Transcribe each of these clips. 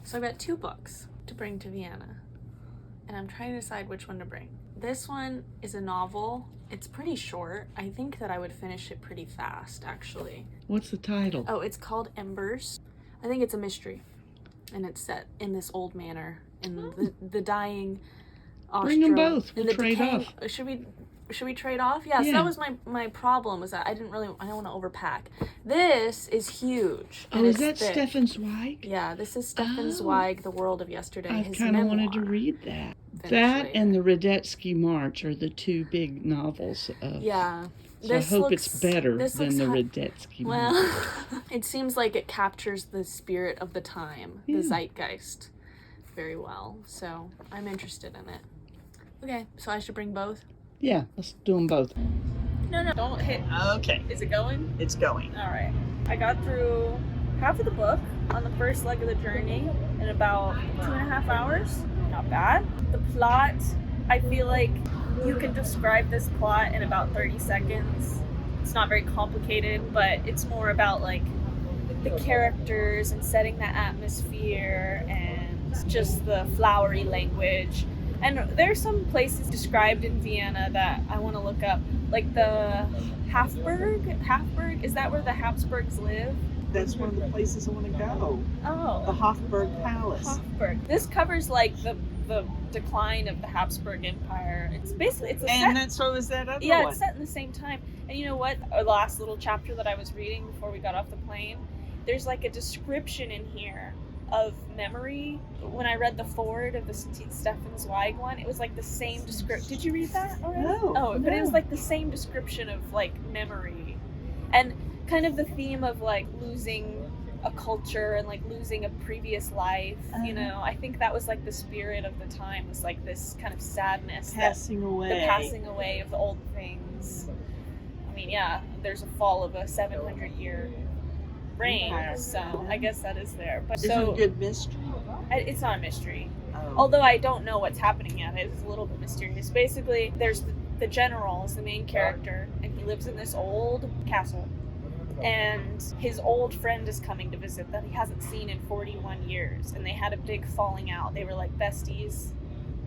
So I've got 2 books to bring to Vienna, and I'm trying to decide which one to bring. This one is a novel. It's pretty short. I think that I would finish it pretty fast, actually. What's the title? Oh, it's called Embers. I think it's a mystery, and it's set in this old manor in the dying Austria. Bring them both. We'll trade decaying, off. Should we trade off? Yeah, so that was my problem, was that I don't want to overpack. This is huge. Oh, is that Stefan Zweig? Yeah, this is Stefan Zweig, The World of Yesterday. I kind of wanted to read that. That and the Radetzky March are the 2 big novels. Yeah. So I hope it's better than the Radetzky March. Well, it seems like it captures the spirit of the time, the zeitgeist, very well. So I'm interested in it. Okay, so I should bring both? Yeah, let's do them both. No, don't hit. Okay. Is it going? It's going. All right. I got through half of the book on the first leg of the journey in about 2.5 hours. Not bad. The plot, I feel like you can describe this plot in about 30 seconds. It's not very complicated, but it's more about like the characters and setting the atmosphere and just the flowery language. And there's some places described in Vienna that I want to look up, like the Hofburg. Is that where the Habsburgs live? That's one of the places I want to go. Oh. The Hofburg Palace. Hofburg. This covers like the decline of the Habsburg Empire. It's basically So is that other one. Yeah, it's set in the same time. And you know what? Our last little chapter that I was reading before we got off the plane, there's like a description in here of memory. When I read the foreword of the Stefan Zweig one, it was like the same description. Did you read that already? But it was like the same description of like memory and kind of the theme of like losing a culture and like losing a previous life. You know, I think that was like the spirit of the time, was like this kind of sadness, the passing away of the old things. I mean, yeah, there's a fall of a 700-year reign, so I guess that is there. But is it a good mystery? It's not a mystery. Although I don't know what's happening yet. It's a little bit mysterious. Basically, there's the general is the main character, and he lives in this old castle. And his old friend is coming to visit that he hasn't seen in 41 years. And they had a big falling out. They were like besties.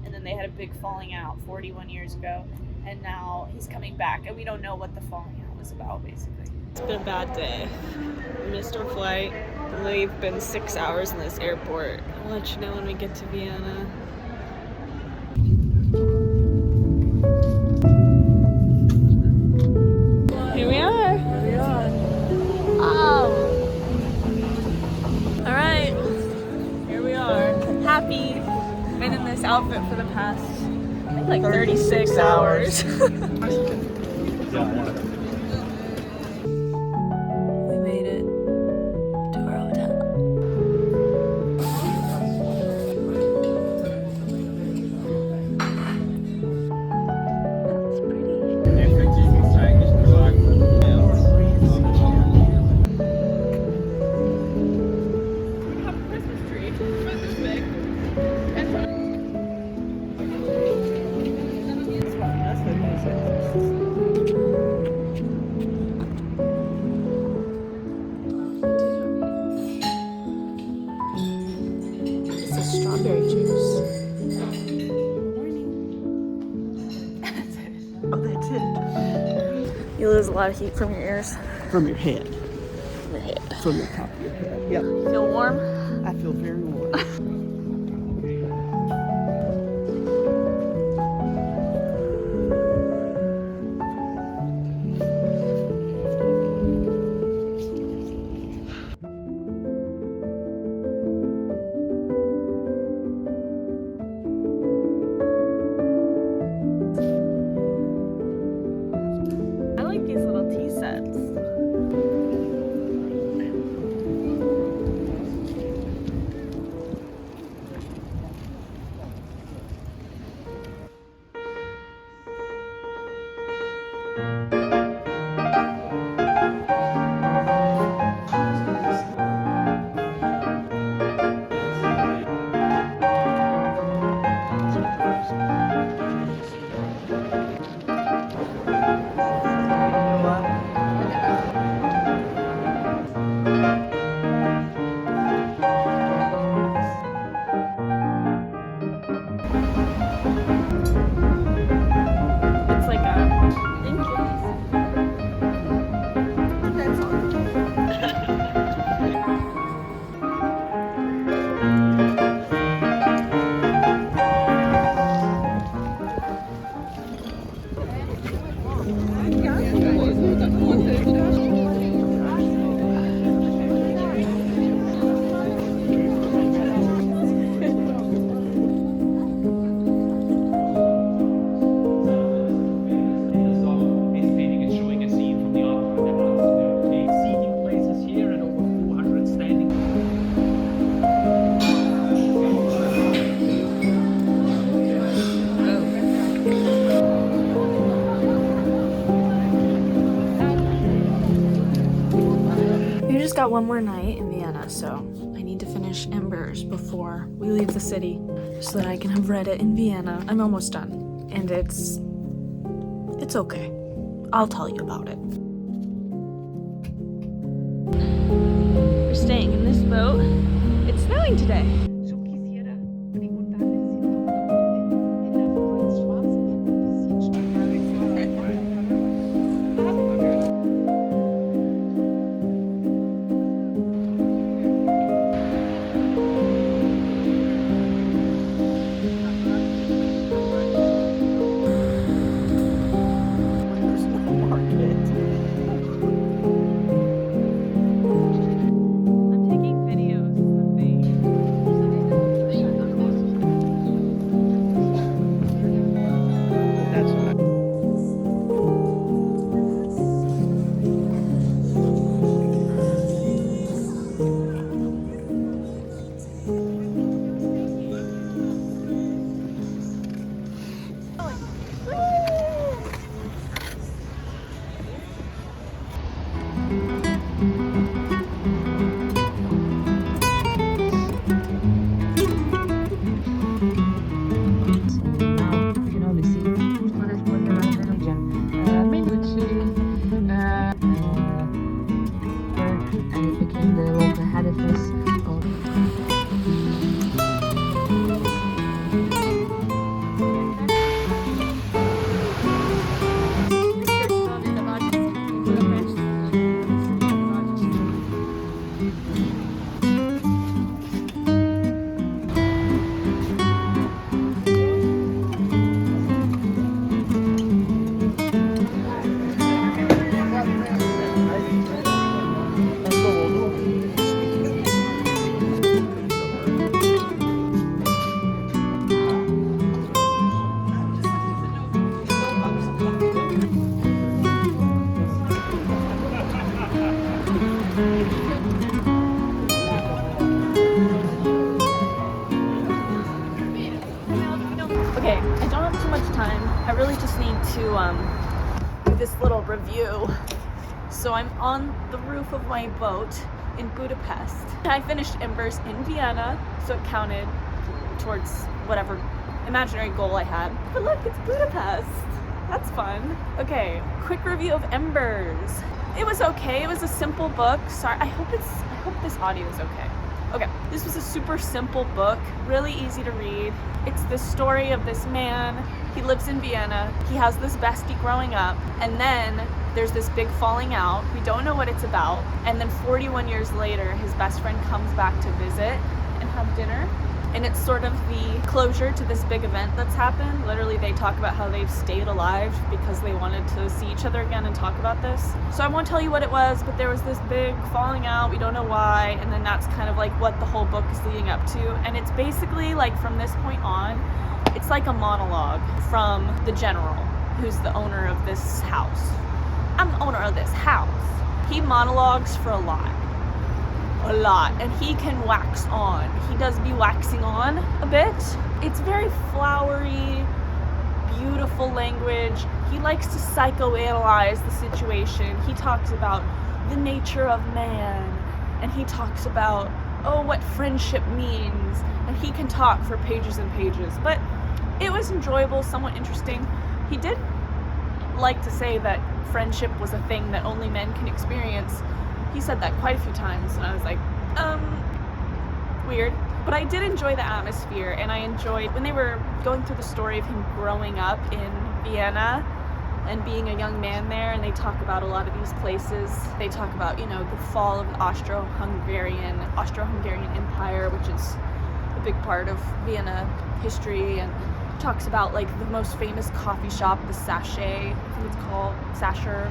And then they had a big falling out 41 years ago. And now he's coming back. And we don't know what the falling out was about, basically. It's been a bad day. We missed our flight. We've been 6 hours in this airport. I'll let you know when we get to Vienna. Here we are. All right. Here we are. Happy. Been in this outfit for the past, I think, like 36 hours. Strawberry juice. Oh, that's it. You lose a lot of heat from your ears. From your head. From your head. From the top of your head. Yep. Feel warm? I feel very warm. one more night in Vienna, so I need to finish Embers before we leave the city so that I can have read it in Vienna. I'm almost done, and it's okay. I'll tell you about it. We're staying in this boat. It's snowing today. Okay, I don't have too much time. I really just need to do this little review. So I'm on the roof of my boat in Budapest. I finished Embers in Vienna, so it counted towards whatever imaginary goal I had. But look, it's Budapest. That's fun. Okay, quick review of Embers. It was okay. It was a simple book. Sorry, I hope this audio is okay. Okay, this was a super simple book, really easy to read. It's the story of this man. He lives in Vienna. He has this bestie growing up, and then there's this big falling out. We don't know what it's about. And then 41 years later, his best friend comes back to visit and have dinner. And it's sort of the closure to this big event that's happened. Literally, they talk about how they've stayed alive because they wanted to see each other again and talk about this. So I won't tell you what it was, but there was this big falling out. We don't know why. And then that's kind of like what the whole book is leading up to. And it's basically like from this point on, it's like a monologue from the general, who's the owner of this house. I'm the owner of this house. He monologues for a lot, and he can wax on. He does be waxing on a bit. It's very flowery, beautiful language. He likes to psychoanalyze the situation. He talks about the nature of man, and he talks about, what friendship means, and he can talk for pages and pages. But it was enjoyable, somewhat interesting. He did like to say that friendship was a thing that only men can experience. He said that quite a few times, and I was like, weird. But I did enjoy the atmosphere, and I enjoyed when they were going through the story of him growing up in Vienna and being a young man there, and they talk about a lot of these places. They talk about, the fall of the Austro-Hungarian Empire, which is a big part of Vienna history, and talks about like the most famous coffee shop, the Sachet, I think it's called, Sacher.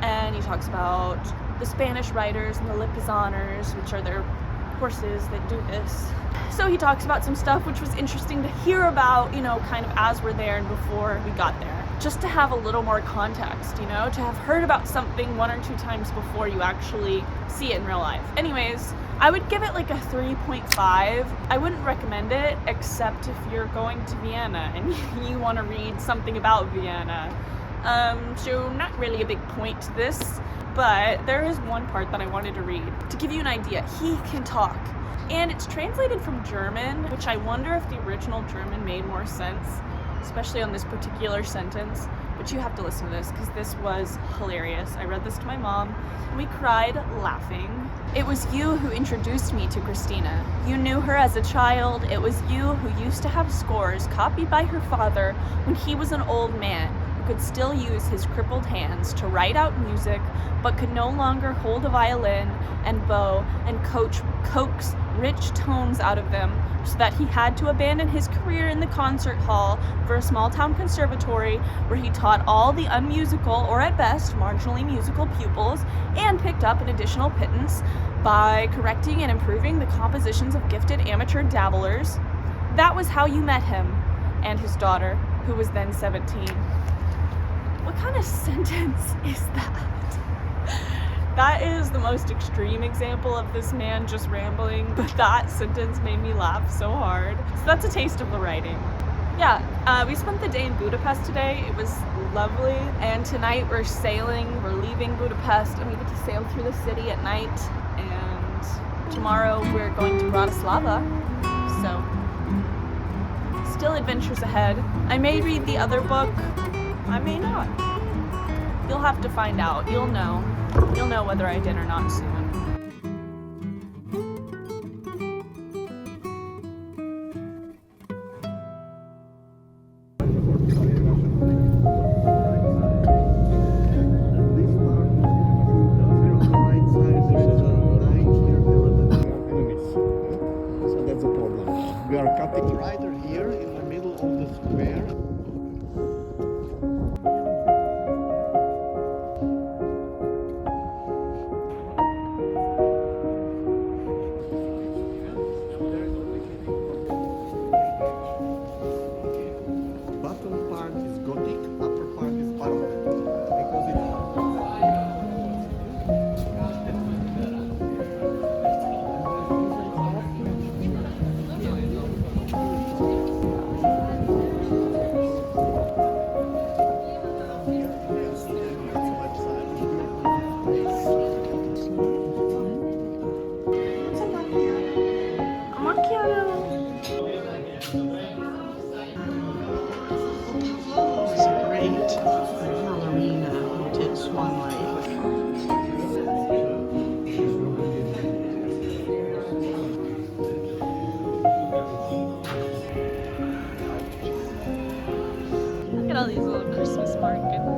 And he talks about the Spanish riders and the Lipizaners, which are their horses that do this. So he talks about some stuff which was interesting to hear about, kind of as we're there and before we got there. Just to have a little more context, to have heard about something one or two times before you actually see it in real life. Anyways, I would give it like a 3.5. I wouldn't recommend it, except if you're going to Vienna and you want to read something about Vienna. So not really a big point to this, but there is one part that I wanted to read. To give you an idea, he can talk. And it's translated from German, which I wonder if the original German made more sense, especially on this particular sentence. But you have to listen to this because this was hilarious. I read this to my mom and we cried laughing. It was you who introduced me to Christina. You knew her as a child. It was you who used to have scores copied by her father when he was an old man who could still use his crippled hands to write out music but could no longer hold a violin and bow and coax rich tones out of them, so that he had to abandon his career in the concert hall for a small-town conservatory where he taught all the unmusical, or at best, marginally musical pupils, and picked up an additional pittance by correcting and improving the compositions of gifted amateur dabblers. That was how you met him, and his daughter, who was then 17. What kind of sentence is that? That is the most extreme example of this man just rambling, but that sentence made me laugh so hard. So that's a taste of the writing. Yeah, we spent the day in Budapest today. It was lovely. And tonight we're leaving Budapest, and we get to sail through the city at night. And tomorrow we're going to Bratislava. So, still adventures ahead. I may read the other book. I may not. You'll have to find out. You'll know. You'll know whether I did or not soon. So that's the problem. We are cutting right here in the middle of the square. Look at all these little Christmas markets.